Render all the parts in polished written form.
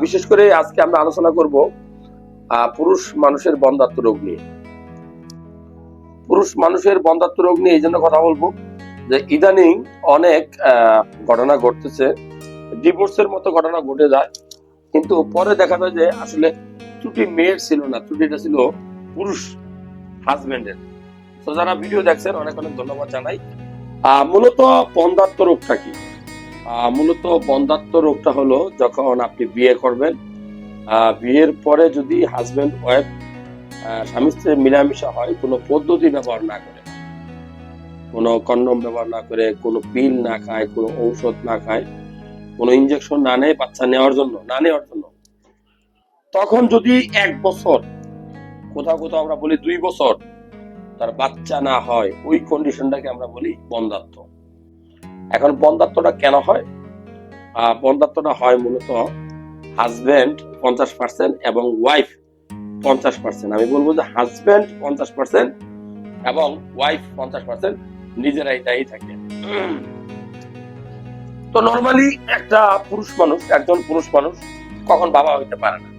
বিশেষ করে আজকে আমরা আলোচনা করব পুরুষ মানুষের বন্ধ্যাত্ব রোগ নিয়ে। পুরুষ মানুষের বন্ধ্যাত্ব রোগ নিয়ে এই জন্য কথা বলবো যে ইদানিং অনেক ঘটনা ঘটতেছে, ডিভোর্সের মতো ঘটনা ঘটে যায়, কিন্তু পরে দেখা যায় যে আসলে ত্রুটি মেয়ের ছিল না, ত্রুটিটা ছিল পুরুষ হাজবেন্ডের। তো যারা ভিডিও দেখছেন অনেক অনেক ধন্যবাদ জানাই। মূলত বন্ধ্যাত্ব রোগটা কি? মূলত বন্ধ্যাত্ব রোগটা হলো যখন আপনি বিয়ে করবেন, বিয়ের পরে যদি হাজবেন্ড ওয়াইফ স্বামী স্ত্রীর মিলামিশা হয়, কোনো পদ্ধতি ব্যবহার না করে, কোনো কন্ডম ব্যবহার না করে, কোনো পিল না খায়, কোনো ঔষধ না খায়, কোনো ইনজেকশন না নেয় বাচ্চা নেওয়ার জন্য, তখন যদি 1 বছর, কোথাও কোথাও আমরা বলি 2 বছর তার বাচ্চা না হয়, ওই কন্ডিশনটাকে আমরা বলি বন্ধ্যাত্ব। এখন বন্ধ্যাত্বটা কেন হয়? বন্ধ্যাত্বটা হয় মূলত হাজবেন্ড 50% এবং ওয়াইফ 50%। আমি বলবো যে হাজবেন্ড 50% এবং ওয়াইফ 50% নিজেরাই দায়ী থাকে। তো নরমালি একজন পুরুষ মানুষ কখন বাবা হইতে পারে না?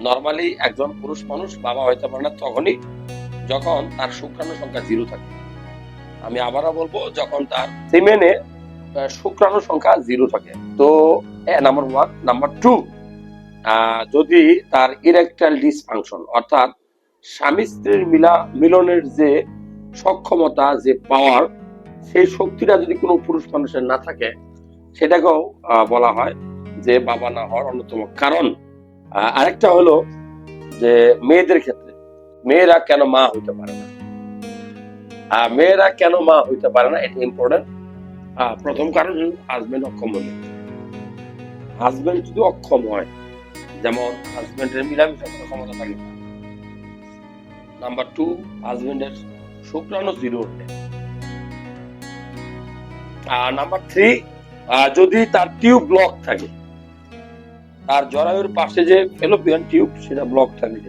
নরমালি একজন পুরুষ মানুষ বাবা হইতে পারে না তখনই যখন তার শুক্রাণু সংখ্যা 0 থাকে। আমি আবারও বলবো, যখন তার সিমেনে শুক্রাণু সংখ্যা 0 থাকে। তো নাম্বার 1। নাম্বার 2, যদি তার ইরেকটাইল ডিসফাংশন, অর্থাৎ স্বামী স্ত্রীর মিলনের যে সক্ষমতা, যে পাওয়ার, সেই শক্তিটা যদি কোনো পুরুষ মানুষের না থাকে, সেটাকেও বলা হয় যে বাবা না হওয়ার অন্যতম কারণ। আরেকটা হলো যে মেয়েদের ক্ষেত্রে মেয়েরা কেন মা হইতে পারে না? মেয়েরা কেন মা হইতে পারে না, এটা ইম্পর্টেন্ট। প্রথম কারণ হাজবেন্ড অক্ষম হলে। হাজবেন্ড যদি অক্ষম হয়, যেমন হাজবেন্ডের মিলামিশা করার ক্ষমতা থাকে না। নাম্বার 2, হাজবেন্ডের শুক্রাণু 0 হলে। নাম্বার 3, যদি তার টিউব ব্লক থাকে, তার জরায়ুর পাশে যে ফেলোপিয়ান টিউব, সেটা ব্লক থাকে,